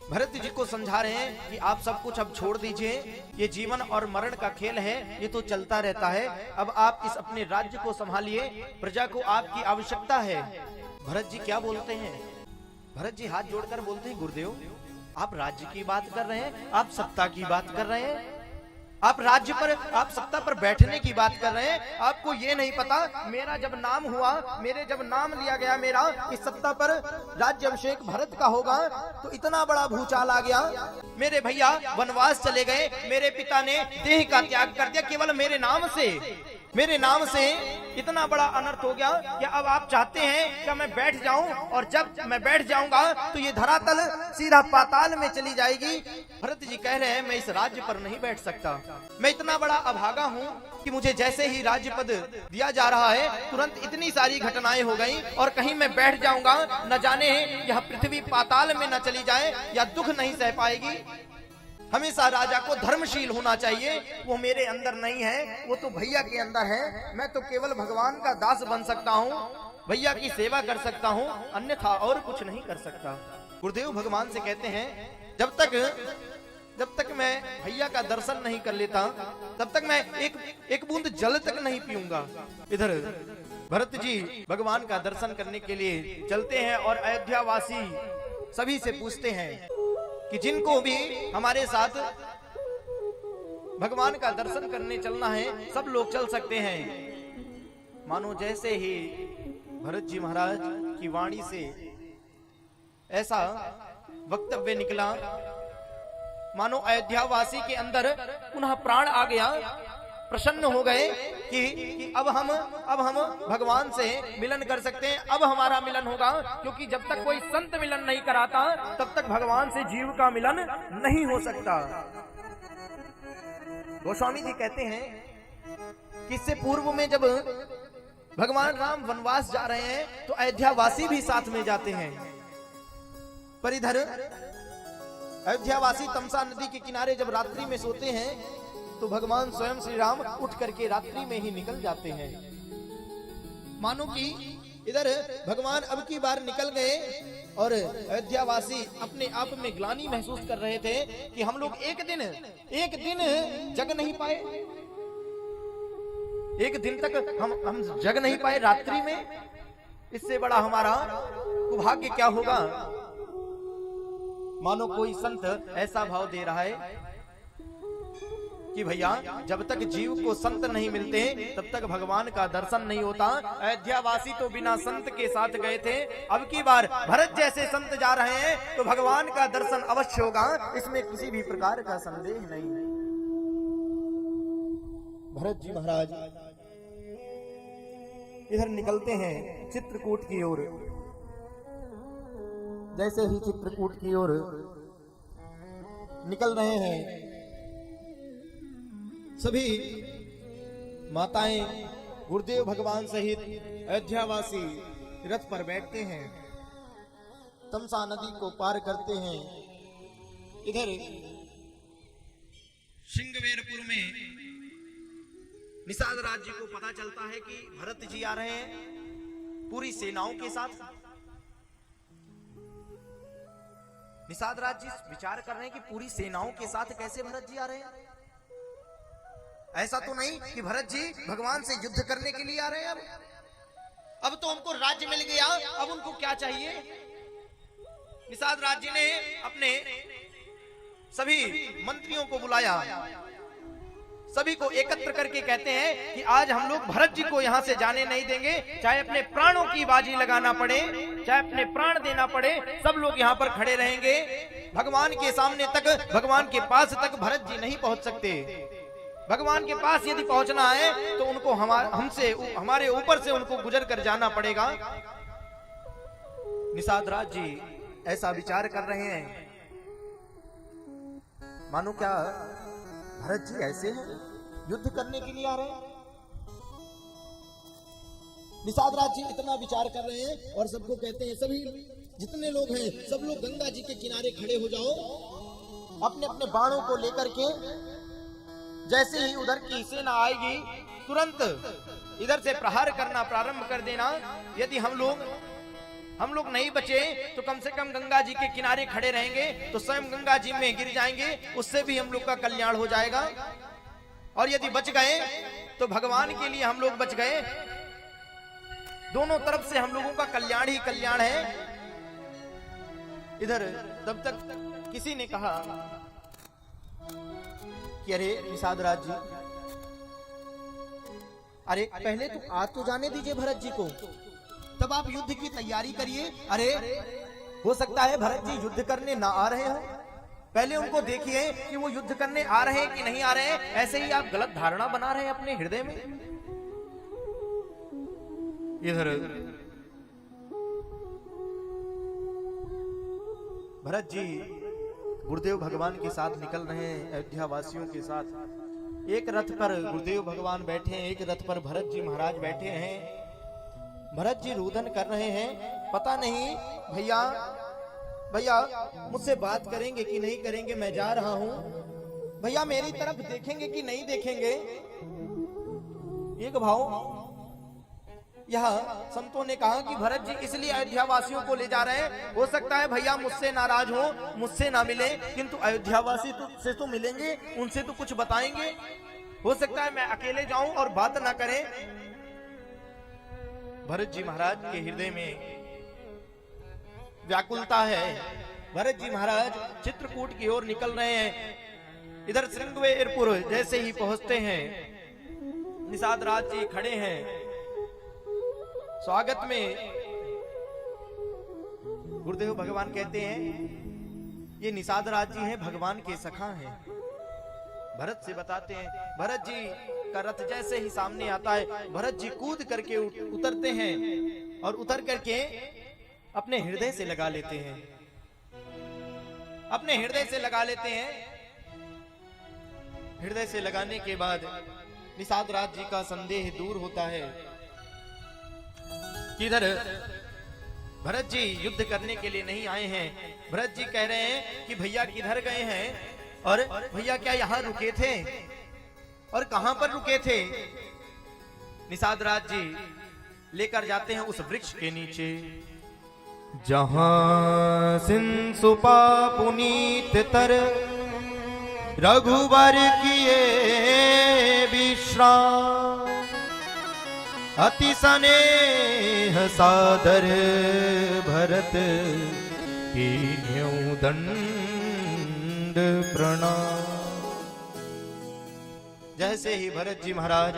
भरत जी को समझा रहे हैं कि आप सब कुछ अब छोड़ दीजिए, ये जीवन और मरण का खेल है, ये तो चलता रहता है। अब आप इस अपने राज्य को संभालिए, प्रजा को आपकी आवश्यकता है। भरत जी क्या बोलते हैं? भरत जी हाथ जोड़कर बोलते हैं, गुरुदेव आप राज्य की बात कर रहे हैं, आप सत्ता की बात कर रहे हैं, आप राज्य पर, आप सत्ता पर बैठने की बात कर रहे हैं। आपको ये नहीं पता, मेरा जब नाम हुआ, मेरे जब नाम लिया गया मेरा इस सत्ता पर राज्य अभिषेक भरत का होगा, तो इतना बड़ा भूचाल आ गया। मेरे भैया वनवास चले गए, मेरे पिता ने देह का त्याग कर दिया, केवल मेरे नाम से इतना बड़ा अनर्थ हो गया। क्या अब आप चाहते हैं कि मैं बैठ जाऊं, और जब मैं बैठ जाऊंगा तो ये धरातल सीधा पाताल में चली जाएगी? भरत जी कह रहे हैं, मैं इस राज्य पर नहीं बैठ सकता। मैं इतना बड़ा अभागा हूं कि मुझे जैसे ही राज्य पद दिया जा रहा है, तुरंत इतनी सारी घटनाएं हो गई, और कहीं मैं बैठ जाऊंगा, न जाने यह पृथ्वी पाताल में न चली जाए या दुख नहीं सह पाएगी। हमेशा राजा को धर्मशील होना चाहिए, वो मेरे अंदर नहीं है, वो तो भैया के अंदर है। मैं तो केवल भगवान का दास बन सकता हूँ, भैया की सेवा कर सकता हूँ, अन्यथा और कुछ नहीं कर सकता। गुरुदेव भगवान से कहते हैं, जब तक मैं भैया का दर्शन नहीं कर लेता, तब तक मैं एक बूंद जल तक नहीं पीऊंगा। इधर भरत जी भगवान का दर्शन करने के लिए चलते हैं, और अयोध्या वासी सभी से पूछते हैं कि जिनको भी हमारे साथ भगवान का दर्शन करने चलना है, सब लोग चल सकते हैं। मानो जैसे ही भरत जी महाराज की वाणी से ऐसा वक्तव्य निकला, मानो अयोध्यावासी के अंदर पुनः प्राण आ गया, प्रसन्न हो गए कि अब हम भगवान से मिलन कर सकते हैं, अब हमारा मिलन होगा। क्योंकि जब तक कोई संत मिलन नहीं कराता, तब तक भगवान से जीव का मिलन नहीं हो सकता। गोस्वामी जी कहते हैं कि इससे पूर्व में जब भगवान राम वनवास जा रहे हैं, तो अयोध्यावासी भी साथ में जाते हैं, पर इधर अयोध्यावासी तमसा नदी के किनारे जब रात्रि में सोते हैं, तो भगवान स्वयं श्री राम उठ करके रात्रि में ही निकल जाते हैं। मानो कि इधर भगवान अब की बार निकल गए, और अयोध्यावासी अपने आप में ग्लानि महसूस कर रहे थे कि हम लोग एक दिन जग नहीं पाए, एक दिन तक हम जग नहीं पाए रात्रि में। इससे बड़ा हमारा सौभाग्य क्या होगा? मानो कोई संत ऐसा भाव दे रहा है कि भैया जब तक जीव को संत नहीं मिलते, तब तक भगवान का दर्शन नहीं होता। अयोध्यावासी तो बिना संत के साथ गए थे, अब की बार भरत जैसे संत जा रहे हैं, तो भगवान का दर्शन अवश्य होगा, इसमें किसी भी प्रकार का संदेह नहीं है। भरत जी महाराज इधर निकलते हैं चित्रकूट की ओर। जैसे ही चित्रकूट की ओर निकल रहे हैं, सभी माताएं गुरुदेव भगवान सहित अयोध्यावासी रथ पर बैठते हैं, तमसा नदी को पार करते हैं। इधर श्रृंगवेरपुर में निषाद राज्य को पता चलता है कि भरत जी आ रहे हैं पूरी सेनाओं के साथ। निषाद राज्य विचार कर रहे हैं कि पूरी सेनाओं के साथ कैसे भरत जी आ रहे हैं? ऐसा तो नहीं कि भरत जी भगवान से युद्ध करने के लिए आ रहे हैं। अब तो उनको राज्य मिल गया, अब उनको क्या चाहिए? निषाद राज्य ने अपने सभी मंत्रियों को बुलाया, सभी को एकत्र करके कहते हैं कि आज हम लोग भरत जी को यहाँ से जाने नहीं देंगे, चाहे अपने प्राणों की बाजी लगाना पड़े, चाहे अपने प्राण देना पड़े, सब लोग यहाँ पर खड़े रहेंगे। भगवान के सामने तक, भगवान के पास तक भरत जी नहीं पहुंच सकते। भगवान के पास यदि पहुंचना है तो उनको हमारे ऊपर से उनको गुजर कर जाना पड़ेगा। निषाद राज जी ऐसा विचार कर रहे हैं, मानो क्या भरत जी ऐसे हैं, युद्ध करने के लिए आ रहे हैं? निषाद राज जी इतना विचार कर रहे हैं, और सबको कहते हैं, सभी जितने लोग हैं सब लोग गंगा जी के किनारे खड़े हो जाओ, अपने अपने बाणों को लेकर के। जैसे ही उधर की सेना आएगी, तुरंत इधर से प्रहार करना प्रारंभ कर देना। यदि हम लोग हम लोग नहीं बचे तो कम से कम गंगा जी के किनारे खड़े रहेंगे तो स्वयं गंगा जी में गिर जाएंगे, उससे भी हम लोग का कल्याण हो जाएगा। और यदि बच गए तो भगवान के लिए हम लोग बच गए। दोनों तरफ से हम लोगों का कल्याण ही कल्याण है। इधर तब तक किसी ने कहा कि अरे निषाद राज जी, अरे पहले तो आ तो जाने दीजिए भरत जी को, तब आप युद्ध की तैयारी करिए। अरे हो सकता है भरत जी युद्ध करने ना आ रहे हो, पहले उनको देखिए कि वो युद्ध करने आ रहे हैं कि नहीं आ रहे हैं। ऐसे ही आप गलत धारणा बना रहे हैं अपने हृदय में। इधर भरत जी गुरुदेव भगवान के साथ निकल रहे हैं, अयोध्या वासियों के साथ। एक रथ पर गुरुदेव भगवान बैठे हैं, एक रथ पर भरत जी महाराज बैठे हैं। भरत जी रुदन कर रहे हैं, पता नहीं भैया भैया मुझसे बात करेंगे कि नहीं करेंगे, मैं जा रहा हूं। भैया मेरी तरफ देखेंगे कि नहीं देखेंगे। एक भाव यह संतों ने कहा कि भरत जी इसलिए अयोध्या वासियों को ले जा रहे हैं, हो सकता है भैया मुझसे नाराज हो, मुझसे ना मिले, किंतु अयोध्या वासी से तो मिलेंगे, उनसे तो कुछ बताएंगे। हो सकता है मैं अकेले जाऊं और बात ना करें। भरत जी महाराज के हृदय में व्याकुलता है। भरत जी महाराज चित्रकूट की ओर निकल रहे हैं। इधर श्रृंगवेरपुर जैसे ही पहुंचते हैं, निषाद राज जी खड़े हैं। स्वागत में गुरुदेव भगवान कहते हैं ये निषाद राज जी हैं, भगवान के सखा हैं। भरत से बताते हैं, भरत जी का रथ जैसे ही सामने आता है, भरत जी कूद करके उतरते हैं और उतर करके अपने हृदय से लगा लेते हैं, अपने हृदय से लगा लेते हैं। हृदय से लगाने के बाद निषाद राज जी का संदेह दूर होता है। किधर भरत जी युद्ध करने के लिए नहीं आए हैं। भरत जी कह रहे हैं कि भैया किधर गए हैं, और भैया क्या यहां रुके थे, और कहां पर रुके थे। निषाद राज जी लेकर जाते हैं उस वृक्ष के नीचे जहां सिंसुपा पुनीत तर रघुबर किए विश्राम, अति स्नेह सादर भरत कीन्यौ दंड प्रणाम। जैसे ही भरत जी महाराज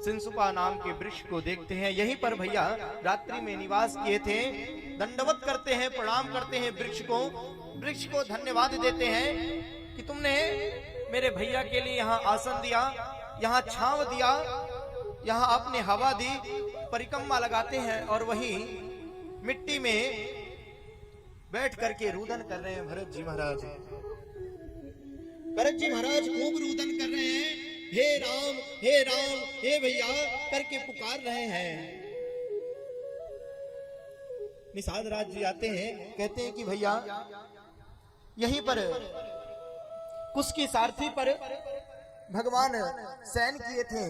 सिंसुपा नाम के वृक्ष को देखते हैं, यहीं पर भैया रात्रि में निवास किए थे, दंडवत करते हैं, प्रणाम करते हैं वृक्ष को धन्यवाद देते हैं कि तुमने मेरे भैया के लिए यहाँ आसन दिया, यहाँ छांव दिया, यहाँ आपने हवा दी। परिक्रमा लगाते हैं और वहीं मिट्टी में बैठ करके रुदन कर रहे हैं भरत जी महाराज। भरत जी महाराज खूब रुदन कर रहे हैं, हे राम हे भैया करके पुकार रहे हैं। निषाद राज जी आते हैं, कहते हैं कि भैया यहीं पर कुश की सारथी पर भगवान सैन किए थे।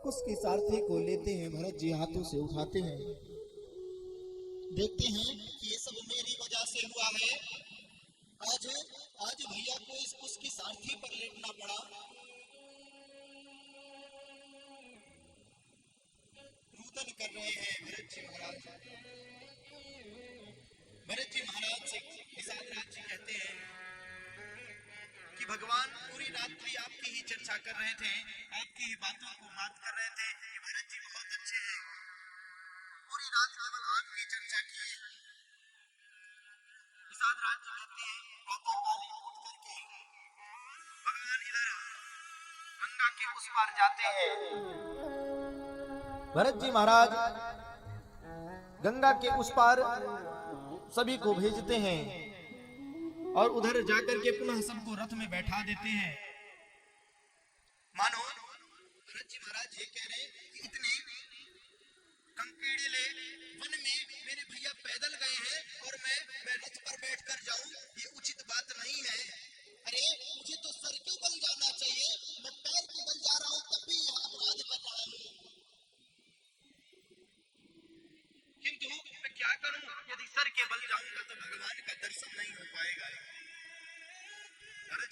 कुश की सारथी को लेते हैं भरत जी, हाथों से उठाते हैं, देखते हैं कि ये सब मेरी वजह से हुआ है। आज भैया को इस कुश की सारथी पर लेटना पड़ा। रुदन कर रहे हैं भरत जी महाराज। भरत जी महाराज से निषाद राज जी कहते हैं कि भगवान पूरी रात्रि आपकी ही चर्चा कर रहे थे, आपकी ही बातों को बात कर रहे थे कि भरत जी बहुत अच्छे हैं, पूरी रात केवल आपकी चर्चा की। निषाद राज जी कहते हैं प्रातःकाल उठ करके भगवान इधर गंगा के उस पार जाते हैं। भरत जी महाराज गंगा के उस पार सभी को भेजते हैं और उधर जाकर के पुनः सबको रथ में बैठा देते हैं। मानो भरत जी महाराज ये कह रहे हैं कि इतने कंकीड़े वन में मेरे भैया पैदल गए हैं और मैं रथ पर बैठकर जाऊं, ये उचित बात नहीं है। अरे मुझे तो सर के बल जाना चाहिए, मैं पैर के बल जा रहा हूं तब भी अपराध कर रहा हूं। किंतु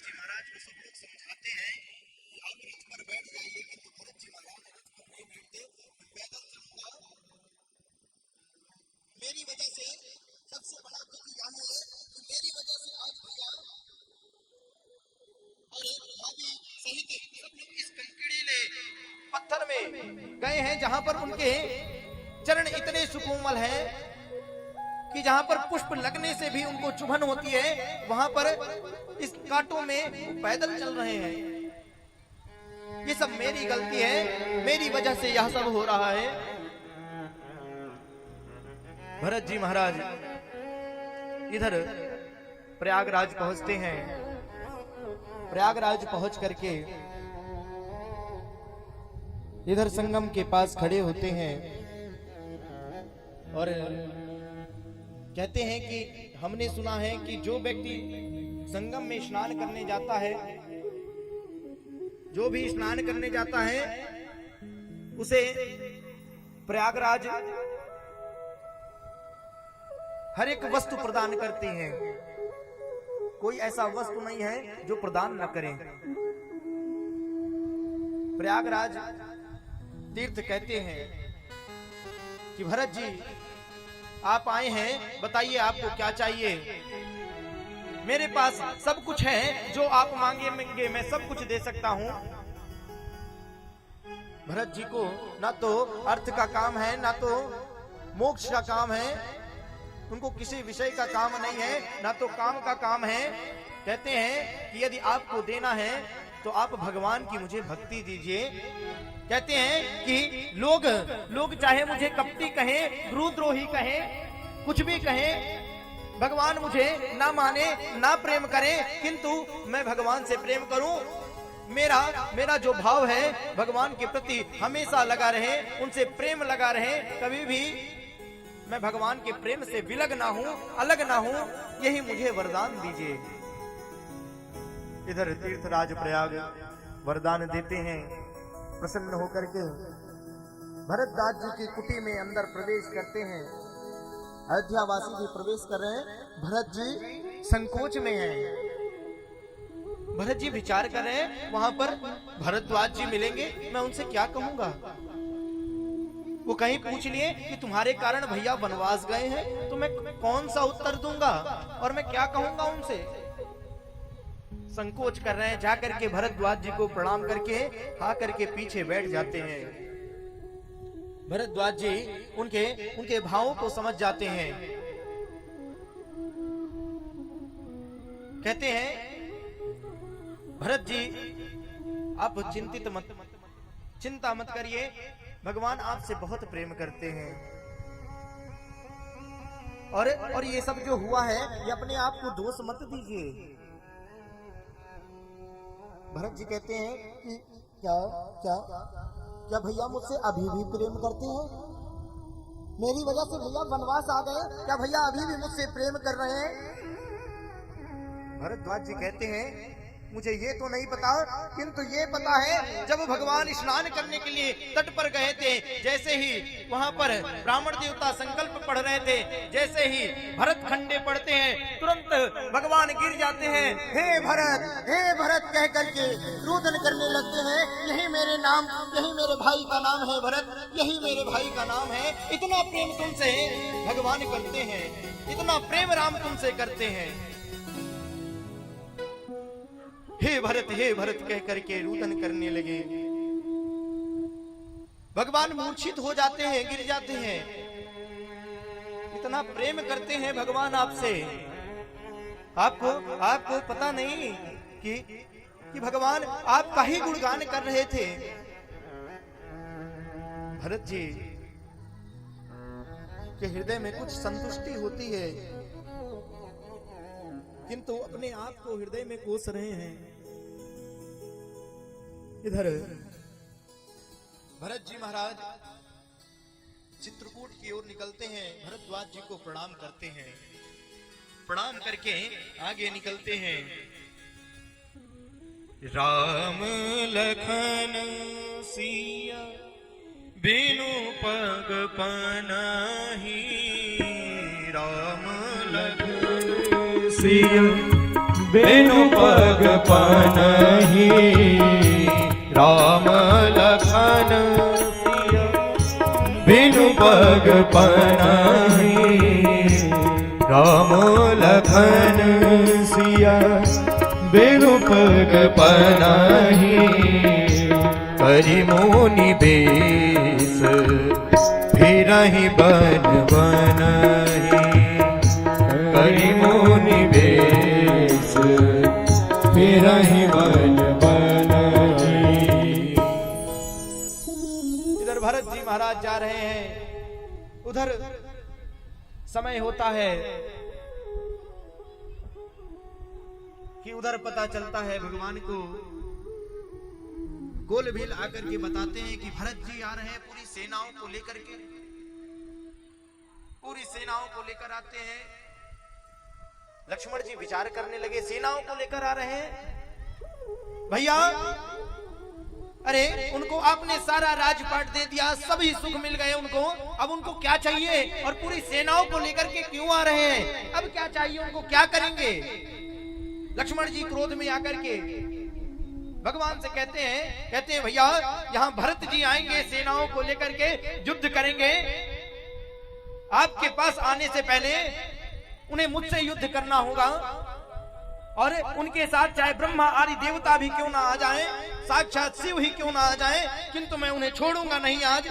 जी महाराज को सब लोग समझाते हैं कि आप रथ पर बैठ जाइए, किंतु भरत जी महाराज रथ पर नहीं बैठते, पैदल चलूंगा। मेरी वजह से सबसे बड़ा दुख यह है कि मेरी वजह से आज भैया और भाभी सहित सब लोग इस कंकड़ीले पत्थर में गए हैं जहां पर उनके चरण इतने सुकोमल हैं कि जहां पर पुष्प लगने से भी उनको चुभन होती है, वहां पर इस कांटों में पैदल चल रहे हैं। ये सब मेरी गलती है, मेरी वजह से यह सब हो रहा है। भरत जी महाराज इधर प्रयागराज पहुंचते हैं। प्रयागराज पहुंच करके इधर संगम के पास खड़े होते हैं और कहते हैं कि हमने सुना है कि जो व्यक्ति संगम में स्नान करने जाता है, जो भी स्नान करने जाता है, उसे प्रयागराज हर एक वस्तु प्रदान करते हैं। कोई ऐसा वस्तु नहीं है जो प्रदान न करें। प्रयागराज तीर्थ कहते हैं कि भरत जी आप आए हैं, बताइए आपको क्या चाहिए। मेरे पास सब कुछ है, जो आप मांगेंगे मैं सब कुछ दे सकता हूं। भरत जी को ना तो अर्थ का काम है, ना तो मोक्ष का काम है, उनको किसी विषय का काम नहीं है, ना तो काम का काम है। कहते हैं कि यदि आपको देना है तो आप भगवान की मुझे भक्ति दीजिए। कहते हैं कि लोग चाहे मुझे कपटी कहें, गुरुद्रोही कहें, कुछ भी कहें, भगवान मुझे ना माने ना प्रेम करे, किंतु मैं भगवान से प्रेम करूं। मेरा जो भाव है भगवान के प्रति हमेशा लगा रहे, उनसे प्रेम लगा रहे, कभी भी मैं भगवान के प्रेम से विलग ना हूं, अलग ना हूं, यही मुझे वरदान दीजिए। इधर तीर्थराज प्रयाग वरदान देते हैं। प्रसन्न होकर के भरतदास जी की कुटी में अंदर प्रवेश करते हैं। अयोध्यावासी भी प्रवेश कर रहे हैं, भरत जी संकोच में हैं। भरत जी विचार कर रहे हैं, वहां पर भरद्वाज जी मिलेंगे, मैं उनसे क्या कहूंगा। वो कहीं पूछ लिए कि तुम्हारे कारण भैया वनवास गए हैं, तो मैं कौन सा उत्तर दूंगा और मैं क्या कहूंगा उनसे। संकोच कर रहे हैं। जाकर के भरद्वाज जी को प्रणाम करके हा करके पीछे बैठ जाते हैं। भरद्वाज जी उनके भावों को समझ जाते हैं। कहते हैं भरत जी आप चिंता मत करिए, भगवान आपसे बहुत प्रेम करते हैं और ये सब जो हुआ है ये अपने आप को दोष मत दीजिए। भरत जी कहते हैं कि क्या भैया मुझसे अभी भी प्रेम करते हैं? मेरी वजह से भैया वनवास आ गए, क्या भैया अभी भी मुझसे प्रेम कर रहे हैं? भरद्वाज जी कहते हैं मुझे ये तो नहीं पता, किंतु ये पता है जब भगवान स्नान करने के लिए तट पर गए थे, जैसे ही वहां पर ब्राह्मण देवता संकल्प पढ़ रहे थे, जैसे ही भरत खंडे पढ़ते हैं तुरंत भगवान गिर जाते हैं। हे भरत कह करके रुदन करने लगते हैं। यही मेरे भाई का नाम है भरत, यही मेरे भाई का नाम है। इतना प्रेम तुमसे भगवान करते हैं, इतना प्रेम राम तुमसे करते हैं। हे भरत कह करके रुदन करने लगे। भगवान मूर्छित हो जाते हैं, गिर जाते हैं। इतना प्रेम करते हैं भगवान आपसे। आपको पता नहीं कि भगवान आपका ही गुणगान कर रहे थे। भरत जी के हृदय में कुछ संतुष्टि होती है, किंतु अपने आप को हृदय में कोस रहे हैं। इधर भरत जी महाराज चित्रकूट की ओर निकलते हैं, भरद्वाज जी को प्रणाम करते हैं। प्रणाम करके आगे निकलते हैं। राम लखन सिया बिनु पग पनाही, राम लखन सिया बिनु पग पनहि राम लखन सिया बिनु पग पनहि राम लखन सिया बिनु पग पनहि करि मुनि बेस फिरहि बन बनहि करि मुनि बेस फिरहि बन बनहि। इधर भरत जी महाराज जा रहे हैं, उधर समय होता है कि उधर पता चलता है भगवान को गोल भील आकर के बताते हैं कि भरत जी आ रहे हैं पूरी सेनाओं को लेकर के, पूरी सेनाओं को लेकर आते हैं। लक्ष्मण जी विचार करने लगे, सेनाओं को लेकर आ रहे हैं भैया, अरे उनको आपने सारा राजपाट दे दिया, सभी सुख मिल गए उनको, अब उनको क्या चाहिए? और पूरी सेनाओं को लेकर के क्यों आ रहे हैं? अब क्या चाहिए उनको, क्या करेंगे? लक्ष्मण जी क्रोध में आकर के भगवान से कहते हैं भैया यहाँ भरत जी आएंगे, सेनाओं को लेकर के युद्ध करेंगे, आपके पास आने से पहले उन्हें मुझसे युद्ध करना होगा, और उनके साथ चाहे ब्रह्मा आदि देवता भी क्यों ना आ जाएं, साक्षात शिव ही क्यों ना आ जाएं, किंतु मैं उन्हें छोड़ूंगा नहीं आज।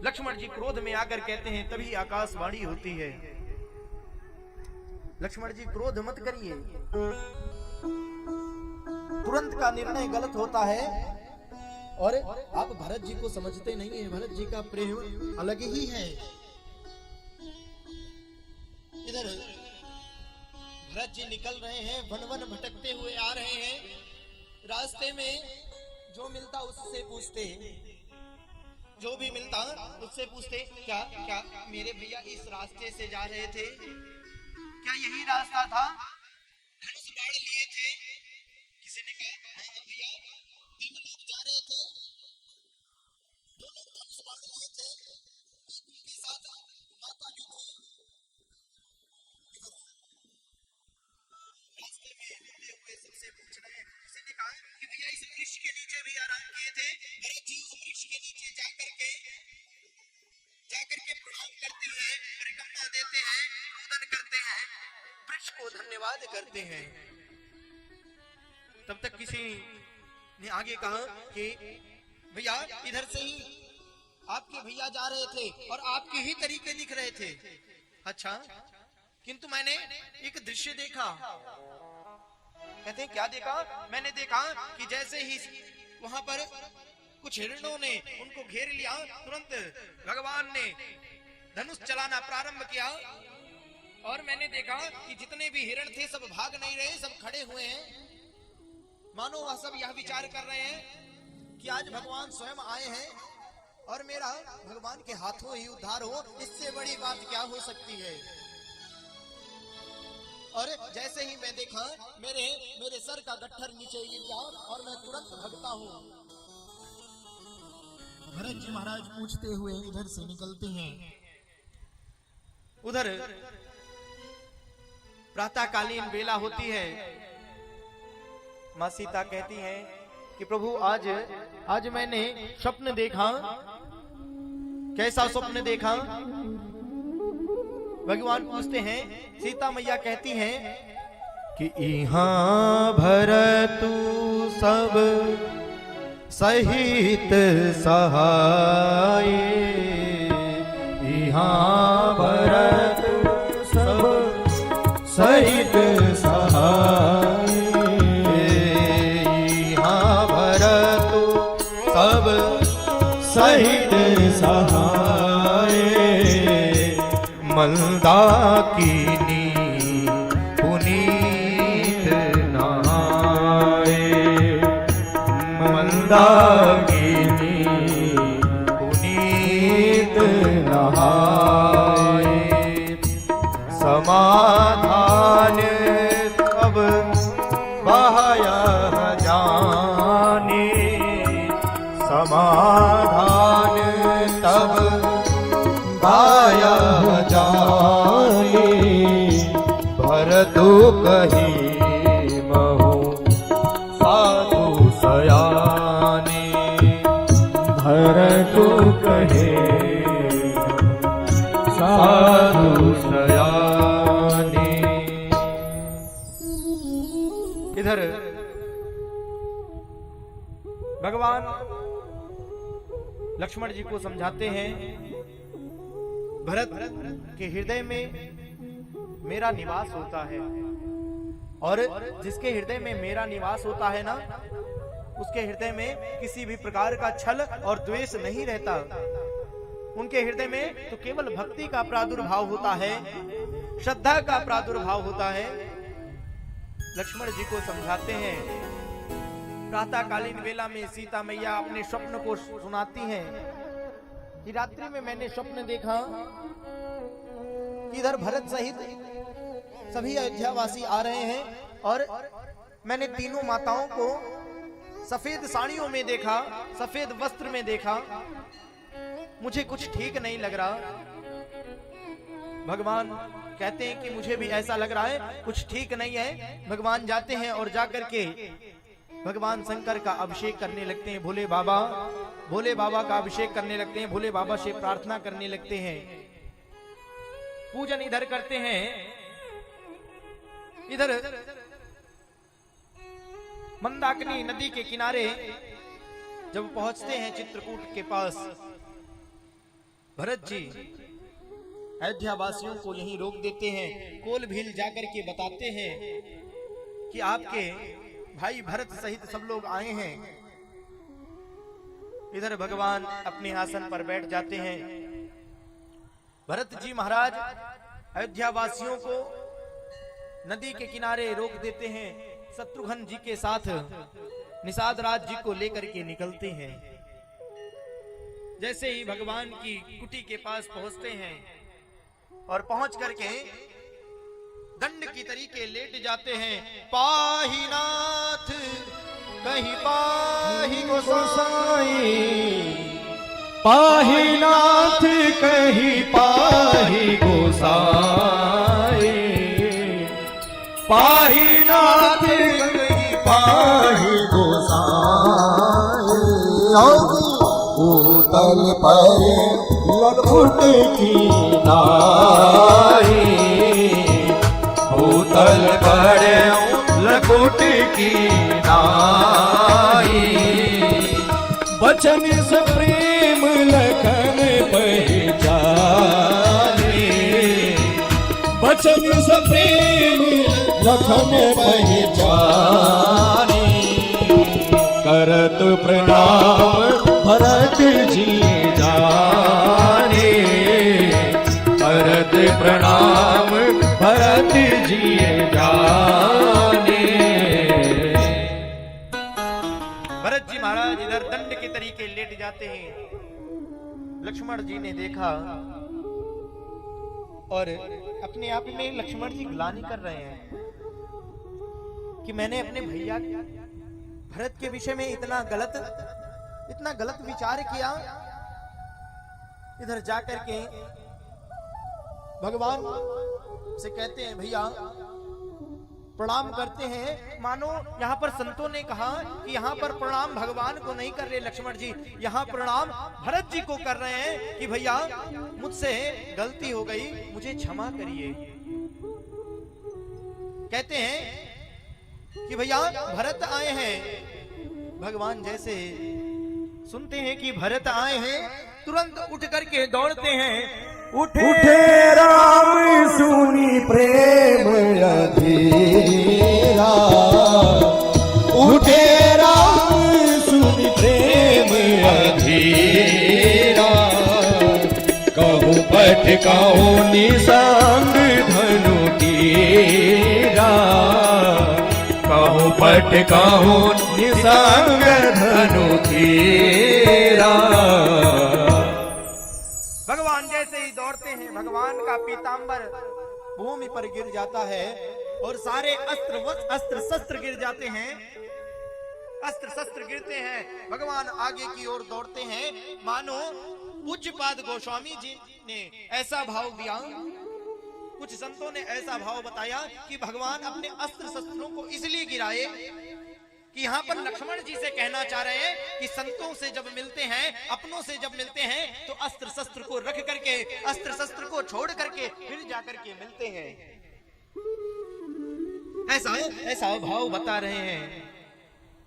लक्ष्मण जी क्रोध में आकर कहते हैं, तभी आकाशवाणी होती है, लक्ष्मण जी क्रोध मत करिए, तुरंत का निर्णय गलत होता है, और आप भरत जी को समझते नहीं है, भरत जी का प्रेम अलग ही है। इधर भरत जी निकल रहे हैं, वन वन भटकते हुए आ रहे हैं, रास्ते में जो मिलता उससे पूछते, जो भी मिलता उससे पूछते, क्या क्या मेरे भैया इस रास्ते से जा रहे थे, क्या यही रास्ता था? धनुष बाण लिए थे? किसी ने कहा हाँ भैया 3 लोग जा रहे थे, 2 लोग धनुष बाण लिए थे, उनके साथ माता भी थी। रास्ते में मिलते हुए सबसे पूछ रहे हैं, किसी ने कहा कि भैया इस वृक्ष के नीचे भी आराम किए थे, अरे जी उस वृक्ष के नीचे जाकर के प्रणाम करते हैं, परिक्रमा देते हैं, पूजन करते हैं, वृक्ष को धन्यवाद करते हैं। तब तक किसी ने आगे कहा कि भैया इधर से ही आपके भैया जा रहे थे और आपके ही तरीके दिख रहे थे। अच्छा, किंतु मैंने एक दृश्य देखा। कहते हैं क्या देखा? मैंने देखा कि जैसे ही वहां पर कुछ हिरणों ने उनको घेर लिया, तुरंत भगवान ने धनुष चलाना प्रारंभ किया, और मैंने देखा कि जितने भी हिरण थे सब भाग नहीं रहे, सब खड़े हुए हैं, मानो वह सब यह विचार कर रहे हैं कि आज भगवान स्वयं आए हैं और मेरा भगवान के हाथों ही उद्धार हो, इससे बड़ी बात क्या हो सकती है। और जैसे ही मैं देखा मेरे सर का गट्ठर नीचे गिर गया और मैं तुरंत भगता हूँ। भरत जी महाराज पूछते हुए इधर से निकलते हैं। उधर प्रातःकालीन बेला होती है। माँ सीता कहती हैं कि प्रभु आज मैंने स्वप्न देखा। कैसा स्वप्न देखा? भगवान पूछते हैं। सीता मैया कहती हैं कि इहाँ भरतु सब सहित सहाय, इहाँ भरतु सब सहित सहाय, इहाँ भरतु सब सहित सहाय, मंदाकिनी पुनीत नहाए, मंदाकिनी पुनीत नहाए, समाधान अब बहाया जाने, समाधान तब गाया जाने, भरत तो कही बहु साधु सयाने, भरत कहे साधु सयाने। इधर भगवान लक्ष्मण जी को समझाते हैं, भरत के हृदय में मेरा निवास होता है, और जिसके हृदय में मेरा निवास होता है ना, उसके हृदय में किसी भी प्रकार का छल और द्वेष नहीं रहता। उनके हृदय में तो केवल भक्ति का प्रादुर्भाव होता है, श्रद्धा का प्रादुर्भाव होता है। लक्ष्मण जी को समझाते हैं, प्रातःकालीन वेला में सीता मैया अपने स्वप्न को सुनाती हैं कि रात्रि में मैंने स्वप्न देखा कि इधर भरत सहित सभी अयोध्यावासी आ रहे हैं, और मैंने तीनों माताओं को सफेद साड़ियों में देखा, सफेद वस्त्र में देखा। मुझे कुछ ठीक नहीं लग रहा। भगवान कहते हैं कि मुझे भी ऐसा लग रहा है, कुछ ठीक नहीं है। भगवान जाते हैं और जाकर के भगवान शंकर का अभिषेक करने लगते हैं। भोले बाबा का अभिषेक करने लगते हैं, भोले बाबा से प्रार्थना करने लगते हैं, पूजन इधर करते हैं। इधर मंदाकिनी नदी के किनारे जब पहुंचते हैं चित्रकूट के पास, भरत जी अयोध्या वासियों को यहीं रोक देते हैं। कोल भील जाकर के बताते हैं कि आपके भाई भरत सहित सब लोग आए हैं। इधर भगवान अपने आसन पर बैठ जाते हैं। भरत जी महाराज अयोध्या वासियों को नदी के किनारे रोक देते हैं। शत्रुघ्न जी के साथ निषाद राज जी को लेकर के निकलते हैं। जैसे ही भगवान की कुटी के पास पहुंचते हैं और पहुंच करके दंड की तरीके लेट जाते हैं। पाही नाथ कहीं पाही गोसाई, पाही नाथ कहीं पाही गोसाई, पाही नाथ कहीं पाही गोसाई। उतल पर ललमुट की नाई, भूतल पर लकुट की नाई। बचन से प्रेम लखन पहचाने, बचन से प्रेम लखन पहचाने। करत प्रणाम भरत जी जाने, करत प्रणाम भरत जी जाने। भरत जी महाराज इधर दंड के तरीके लेट जाते हैं। लक्ष्मण जी ने देखा और अपने आप में लक्ष्मण जी ग्लानि कर रहे हैं कि मैंने अपने भैया भरत के विषय में इतना गलत विचार किया। इधर जाकर के भगवान से कहते हैं, भैया प्रणाम करते हैं। मानो यहाँ पर संतों ने कहा कि यहाँ पर प्रणाम भगवान को नहीं कर रहे लक्ष्मण जी, यहाँ प्रणाम भरत जी को कर रहे हैं कि भैया मुझसे गलती हो गई, मुझे क्षमा करिए। कहते हैं कि भैया भरत आए हैं। भगवान जैसे सुनते हैं कि भरत आए हैं, तुरंत उठ करके दौड़ते हैं। उठे राम सुनी प्रेम अधीरा, उठे राम सुनी प्रेम अधीरा। कहूँ पट कहूँ निसंग धनु तीरा, कहूँ पट कहूँ निसंग धनु तीरा। भगवान जैसे ही दौड़ते हैं, भगवान का पीतांबर भूमि पर गिर जाता है और सारे अस्त्र शस्त्र गिर जाते हैं। अस्त्र शस्त्र गिरते हैं, भगवान आगे की ओर दौड़ते हैं। मानो पूज्यपाद गोस्वामी जी ने ऐसा भाव दिया कुछ संतों ने ऐसा भाव बताया कि भगवान अपने अस्त्र शस्त्रों को इसलिए गिराए कि यहाँ पर लक्ष्मण जी से कहना चाह रहे हैं कि संतों से जब मिलते हैं, अपनों से जब मिलते हैं, तो अस्त्र शस्त्र को रख करके, अस्त्र शस्त्र को छोड़ करके फिर जाकर के मिलते हैं। ऐसा भाव बता रहे हैं।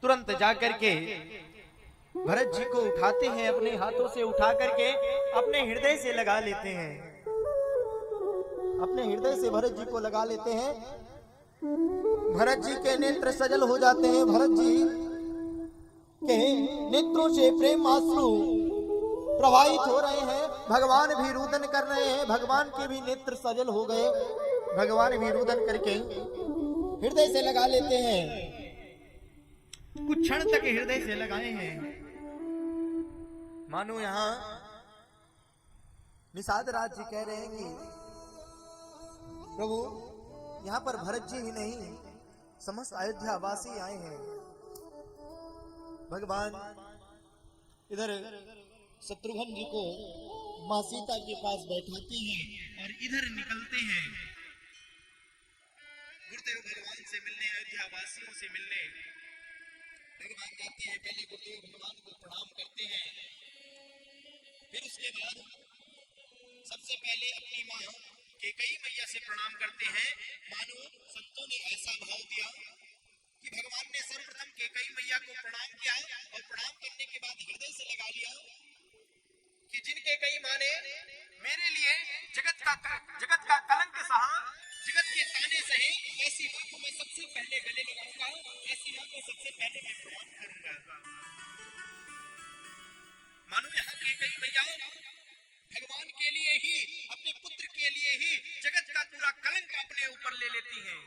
तुरंत जाकर के भरत जी को उठाते हैं, अपने हाथों से उठा करके अपने हृदय से लगा लेते हैं, अपने हृदय से भरत जी को लगा लेते हैं। भरत जी के नेत्र सजल हो जाते हैं। भरत जी के नेत्रों से प्रेम आंसू प्रवाहित हो रहे हैं। भगवान भी रुदन कर रहे हैं, भगवान के भी नेत्र सजल हो गए। भगवान भी रुदन करके हृदय से लगा लेते हैं। कुछ क्षण तक हृदय से लगाए हैं। मानो यहां निषाद राज जी कह रहे हैं कि प्रभु, यहाँ पर भरत जी ही नहीं, समस्त अयोध्या वासी आए हैं। भगवान इधर शत्रुघ्न जी को मां सीता के पास बैठाते हैं और इधर निकलते हैं गुरुदेव भगवान से मिलने, अयोध्या वासियों से मिलने। भगवान जाते हैं, पहले गुरुदेव भगवान को प्रणाम करते हैं, फिर उसके बाद सबसे पहले अपनी मां कैकेयी मैया से प्रणाम करते हैं। मानो संतों ने ऐसा भाव दिया कि भगवान ने सर्वप्रथम कैकेयी मैया को प्रणाम किया और प्रणाम करने के बाद हृदय से लगा लिया कि जिन कैकेयी मां ने मेरे लिए जगत का कलंक सहा, जगत के ताने सहे, ऐसी मां को मैं सबसे पहले गले लगाऊंगा, ऐसी मां को सबसे पहले मैं प्रणाम करूंगा। मानो यहाँ कैकेयी मैया भगवान के लिए ही, अपने पुत्र के लिए ही जगत का पूरा कलंक अपने ऊपर ले लेती हैं।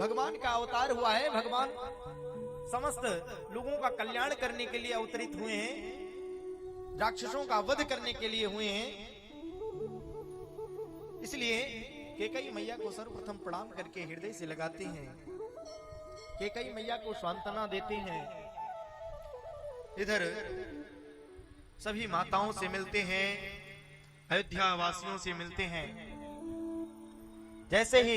भगवान का अवतार हुआ है, भगवान समस्त लोगों का कल्याण करने के लिए अवतरित हुए हैं, राक्षसों का वध करने के लिए हुए हैं। इसलिए कैकेयी मैया को सर्वप्रथम प्रणाम करके हृदय से लगाते हैं, कैकेयी मैया को सांत्वना देते हैं। इधर सभी माताओं से मिलते हैं, अयोध्या वासियों से मिलते हैं। जैसे ही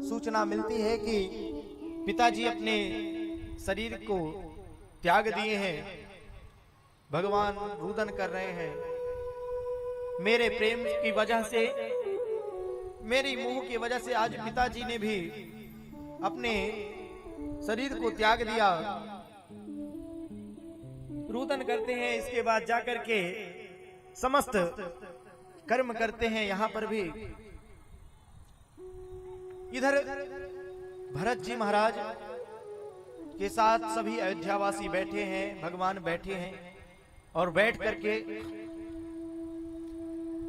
सूचना मिलती है कि पिताजी अपने शरीर को त्याग दिए हैं, भगवान रुदन कर रहे हैं, मेरे प्रेम की वजह से, मेरी मोह की वजह से आज पिताजी ने भी अपने शरीर को त्याग दिया, रुदन करते हैं। इसके बाद जाकर के समस्त कर्म करते हैं। यहां पर भी इधर भरत जी महाराज के साथ सभी अयोध्यावासी बैठे हैं, भगवान बैठे हैं और बैठ करके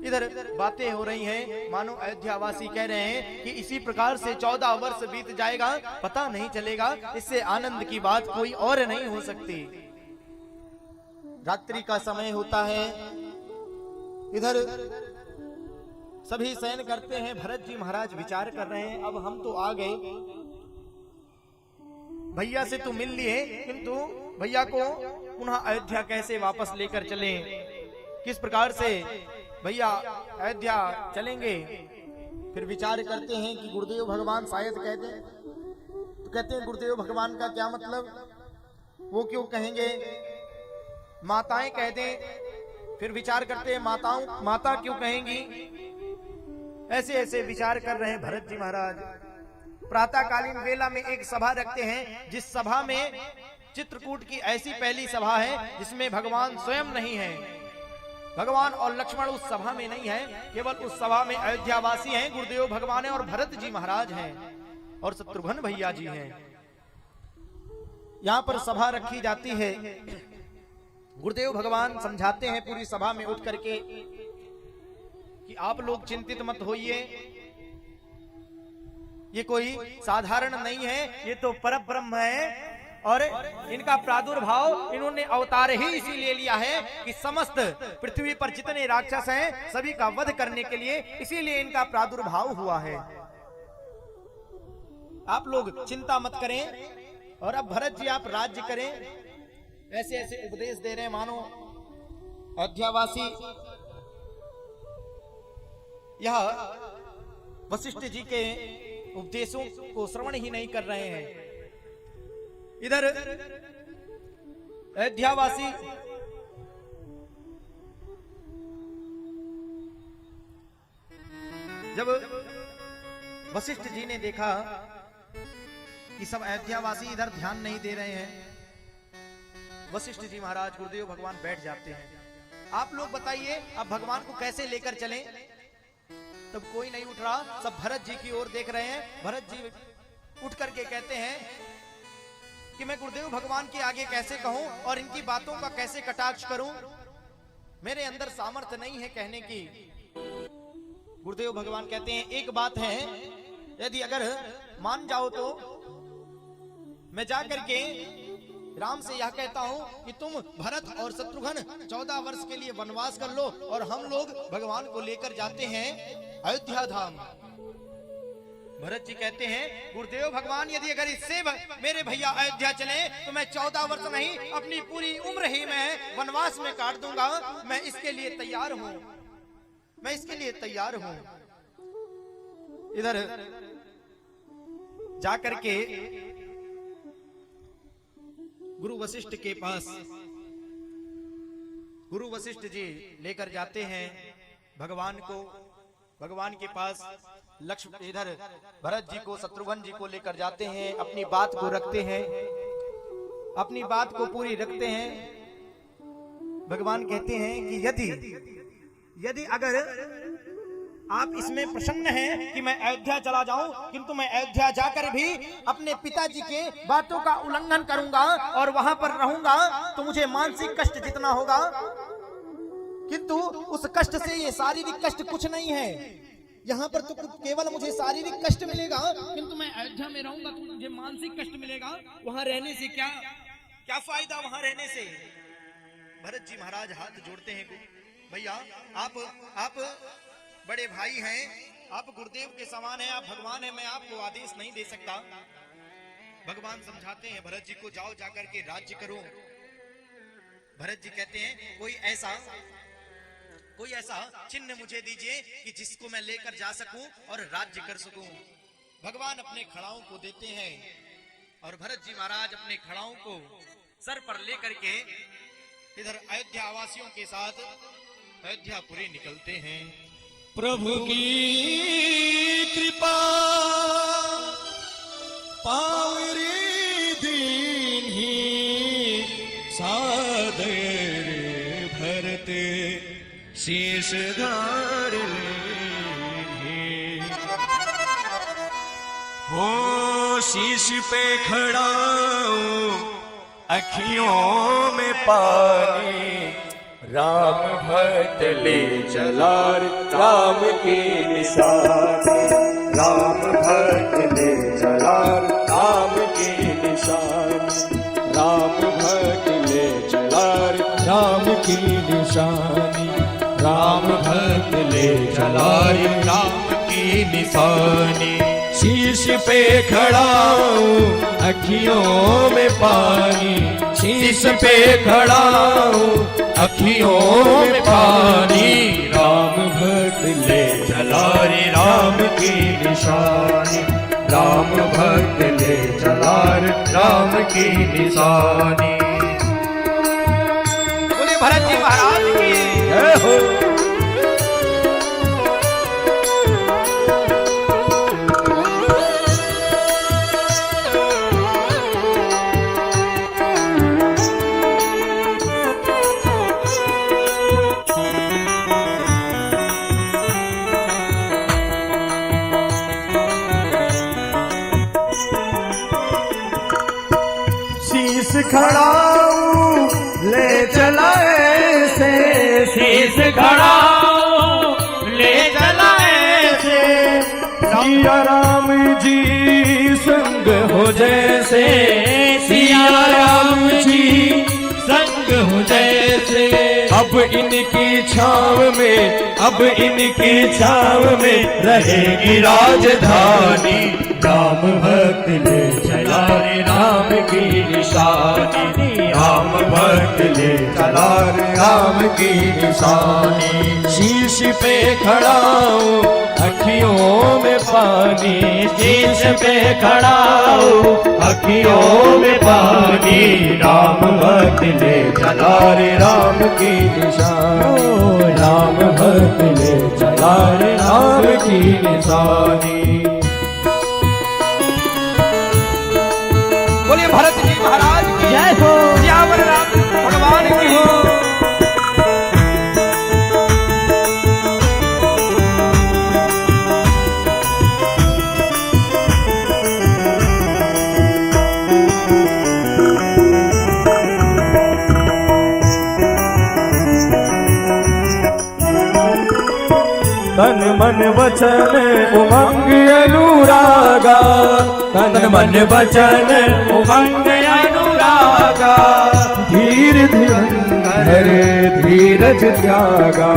इधर बातें हो रही हैं। मानो अयोध्यावासी कह रहे हैं कि इसी प्रकार से 14 वर्ष बीत जाएगा, पता नहीं चलेगा, इससे आनंद की बात कोई और नहीं हो सकती। रात्रि का समय होता है, इधर सभी शयन करते हैं। भरत जी महाराज विचार कर रहे हैं, अब हम तो आ गए, भैया से तो मिल लिए, किंतु भैया को पुनः अयोध्या कैसे वापस लेकर चलें, किस प्रकार से भैया अयोध्या चलेंगे। फिर विचार करते हैं कि गुरुदेव भगवान शायद कहते हैं, तो कहते हैं गुरुदेव भगवान का क्या मतलब, वो क्यों कहेंगे, माताएं कह दें। फिर विचार करते हैं माता क्यों कहेंगी। ऐसे ऐसे विचार कर रहे हैं भरत जी महाराज। प्रातःकालीन वेला में एक सभा रखते हैं, जिस सभा में चित्रकूट की ऐसी पहली सभा है जिसमें भगवान स्वयं नहीं है, भगवान और लक्ष्मण उस सभा में नहीं है, केवल उस सभा में अयोध्यावासी हैं, गुरुदेव भगवान है और भरत जी महाराज हैं और शत्रुघ्न भैया जी हैं। यहाँ पर सभा रखी जाती है। गुरुदेव भगवान समझाते हैं पूरी सभा में उठ करके कि आप लोग चिंतित मत होइए, ये कोई साधारण नहीं है, ये तो परब्रह्म है और इनका प्रादुर्भाव इन्होंने अवतार ही इसीलिए लिया है कि समस्त पृथ्वी पर जितने राक्षस हैं सभी का वध करने के लिए, इसीलिए इनका प्रादुर्भाव हुआ है। आप लोग चिंता मत करें और अब भरत जी आप राज्य करें। ऐसे ऐसे उपदेश दे रहे हैं, मानो अयोध्यावासी यह वशिष्ठ जी के उपदेशों को श्रवण ही नहीं कर रहे हैं। इधर अयोध्यावासी जब वशिष्ठ जी ने देखा कि सब अयोध्यावासी इधर ध्यान नहीं दे रहे हैं, वशिष्ठ जी महाराज गुरुदेव भगवान बैठ जाते हैं। आप लोग बताइए अब भगवान को कैसे लेकर चलें? तब कोई नहीं उठ रहा, सब भरत जी की ओर देख रहे हैं। भरत जी उठ करके कहते हैं कि मैं गुरुदेव भगवान के आगे कैसे कहूं और इनकी बातों का कैसे कटाक्ष करूं, मेरे अंदर सामर्थ्य नहीं है कहने की। गुरुदेव भगवान कहते हैं एक बात है, यदि अगर मान जाओ तो मैं जाकर के राम से यह कहता हूं कि तुम भरत और शत्रुघ्न 14 वर्ष के लिए वनवास कर लो और हम लोग भगवान को लेकर जाते हैं अयोध्या धाम। भरत जी कहते हैं गुरुदेव भगवान यदि अगर इससे मेरे भैया अयोध्या चले तो मैं 14 वर्ष नहीं अपनी पूरी उम्र ही मैं वनवास में काट दूंगा। मैं इसके लिए तैयार हूं, मैं इसके लिए तैयार हूं। इधर जाकर के गुरु वशिष्ठ के पास गुरु वशिष्ठ जी लेकर जाते हैं भगवान को, भगवान के पास लक्ष्मण इधर भरत जी को शत्रुघ्न जी को लेकर जाते हैं, अपनी बात को रखते हैं, अपनी बात को पूरी रखते हैं। भगवान कहते हैं कि यदि अगर आप इसमें प्रसन्न हैं कि मैं अयोध्या चला जाऊं, किंतु मैं अयोध्या जाकर भी अपने पिताजी के बातों का उल्लंघन करूंगा और वहां पर रहूंगा तो मुझे मानसिक कष्ट जितना होगा, किंतु उस कष्ट से ये शारीरिक कष्ट कुछ नहीं है। यहाँ पर तो केवल मुझे शारीरिक कष्ट मिलेगा, किंतु मैं अयोध्या में रहूंगा तो मुझे मानसिक कष्ट मिलेगा। वहां रहने से क्या फायदा वहां रहने से? भरत जी महाराज हाथ जोड़ते हैं, भैया आप बड़े भाई हैं, आप गुरुदेव के समान हैं, आप भगवान हैं, मैं आपको आदेश नहीं दे सकता। भगवान समझाते हैं भरत जी को, जाओ जाकर के राज्य करो। भरत जी कहते हैं कोई ऐसा चिन्ह मुझे दीजिए कि जिसको मैं लेकर जा सकूं और राज्य कर सकूं। भगवान अपने खड़ाओं को देते हैं और भरत जी महाराज अपने खड़ाओं को सर पर लेकर के इधर अयोध्या वासियों के साथ अयोध्यापुरी निकलते हैं। प्रभु की कृपा पावरी दीन्ही सादर भरत शीश धार लेन्ही। हो शीश पे खड़ा अखियों में पानी, राम भक्त ले चला राम की निशानी। राम भक्त ले चला राम की निशानी। राम भक्त ले चला राम की निशानी। राम भक्त ले चला राम की निशानी। शीश पे खड़ा हूँ अखियों में पानी, शीश पे खड़ा हूँ अखियों में पानी। राम भक्त ले चला रे राम की निशानी। राम भक्त ले चला रे राम की निशानी। बोले भरत जी महाराज की जय हो। शीश खड़ा ले चला ऐसे, शीश खड़ा ले चला ऐसे। सिया राम जी संग हो जैसे, सिया राम जी संग हो जैसे। अब इनकी छाव में, अब इनकी छाव में रहेगी राजधानी। राम भक्त ले चला रे राम की निशानी। राम भक्त ले चला रे राम की निशानी। शीश पे खड़ा हूँ अखियों में पानी, शीश पे खड़ा हूँ अखियों में पानी, राम भक्त ले चला रे राम की निशानी, राम भक्त ले चला रे राम की निशानी। बोलिए भरत जी महाराज की जय हो, सियावर राम भगवान की हो। तन मन वचन उमंग अनुरागा, तन मन वचन उमंग अनुरागा, धीर धुरंधर धीरज त्यागा,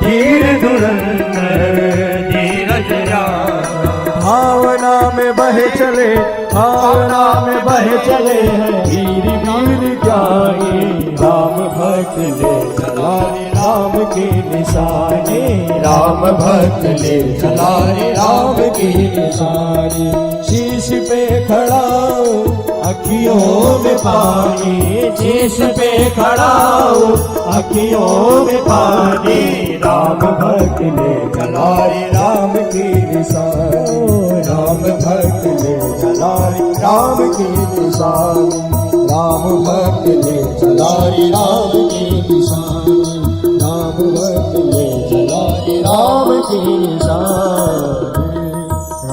धीर धुरंधर धीरज त्यागा। भावना में बहे चले, भावना में बहे चले हैं वीर वीर ज्ञानी, राम भक्त ले चला रे राम की निशानी, राम भक्त ले चला रे राम की निशानी। शीश पे खड़ा हूँ अखियों में पानी, शीश पे खड़ा हूँ अखियों में पानी, राम भक्त ले चला रे राम की निशानी, राम भक्त ले चला रे राम की निशानी, राम भक्त ले चला रे राम की निशानी, राम भक्त ले चला रे राम की निशानी।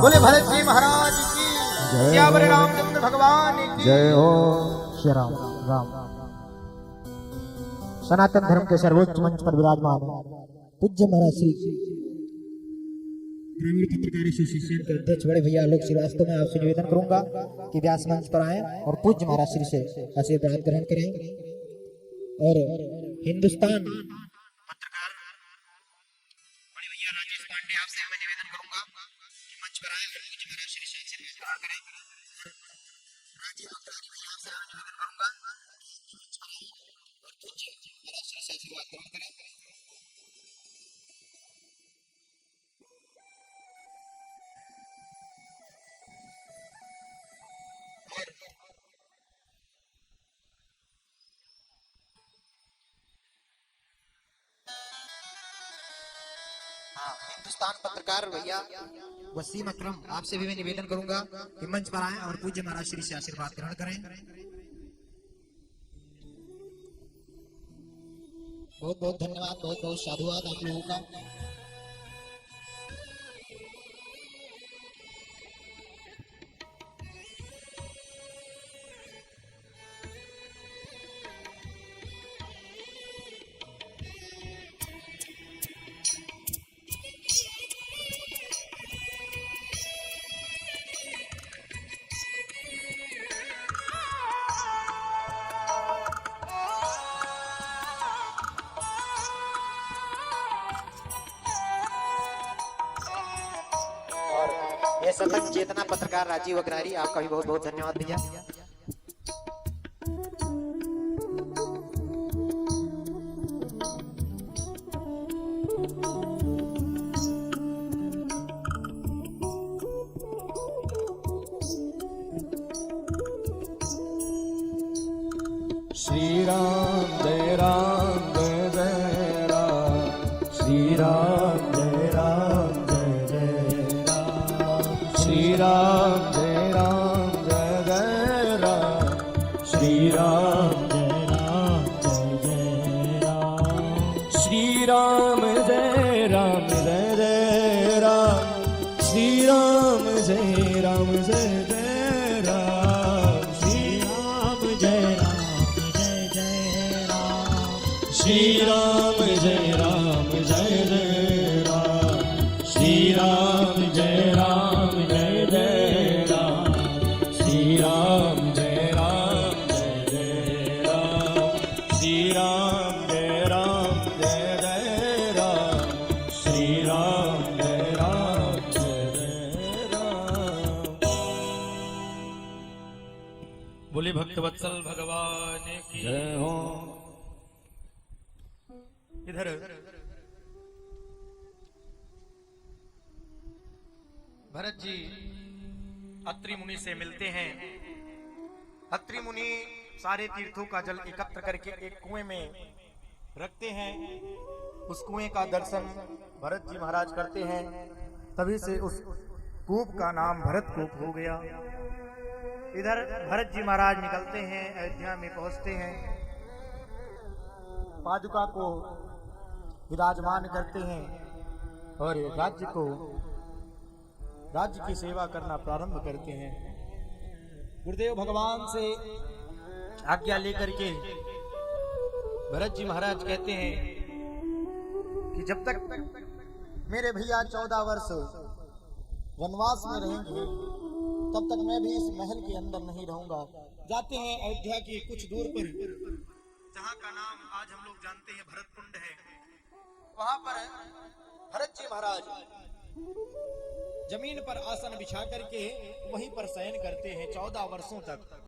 बोले भरत जी महाराज की सियावर रामचंद्र भगवान की जय हो। श्री राम राम। सनातन धर्म के सर्वोच्च मंच पर विराजमान पूज्य महाराज श्री ग्रामीण पत्रकार एसोसिएशन के अध्यक्ष बड़े भैया आलोक श्रीवास्तव में आपसे निवेदन करूंगा कि व्यास मंच पर आए और पूज्य महाराज श्री से आशीर्वाद ग्रहण करें। और हिंदुस्तान पत्रकार बड़े भैया राजेश पांडे आपसे मैं निवेदन करूंगा कि मंच पर आए और पूज्य महाराज श्री से आशीर्वाद ग्रहण करें। राजीव अग्रवाल भैया आपसे मैं निवेदन करूंगा कि मंच पर आए और पूज्य महाराज श्री से आशीर्वाद ग्रहण करें। हिंदुस्तान पत्रकार भैया वसीम अकरम आपसे भी मैं निवेदन करूंगा कि मंच पर आए और पूज्य महाराज श्री से आशीर्वाद ग्रहण करें। बहुत बहुत धन्यवाद, बहुत बहुत साधुवाद आप लोगों का। ये सतत चेतना पत्रकार राजीव अग्रवाल आपका भी बहुत बहुत धन्यवाद भैया। श्री राम जय राम जय जय राम, श्री राम जय राम जय जय राम, श्री राम जय राम जय जय राम, श्री राम जय राम जय जय राम, श्री राम जय राम जय जय राम, श्री राम जय राम जय जय राम, श्री राम जय राम जय जय राम, श्री राम जय राम जय जय राम, श्री राम जय राम जय जय राम, श्री राम जय राम जय जय राम, श्री राम जय राम जय जय राम, श्री राम जय राम जय जय राम। बोलिए बोले भक्त वत्सल भगवान की जय हो। इधर भरत जी अत्रि मुनि से मिलते हैं। अत्रि मुनि सारे तीर्थों का जल एकत्र करके एक कुएं में रखते हैं। उस कुएं का दर्शन भरत जी महाराज करते हैं। तभी से उस कूप का नाम भरत कूप हो गया। इधर भरत जी महाराज निकलते हैं, अयोध्या में पहुंचते हैं, पादुका को विराजमान करते हैं और राज्य की सेवा करना प्रारंभ करते हैं। गुरुदेव भगवान से आज्ञा लेकर के भरत जी महाराज कहते हैं कि जब तक मेरे भैया 14 वर्ष वनवास में रहेंगे तब तक मैं भी इस महल के अंदर नहीं रहूंगा। जाते हैं अयोध्या की कुछ दूर पर, जहां का नाम आज हम लोग जानते हैं भरतकुंड है। वहां पर भरत जी महाराज जमीन पर आसन बिछा करके वहीं पर शयन करते हैं 14 वर्षों तक।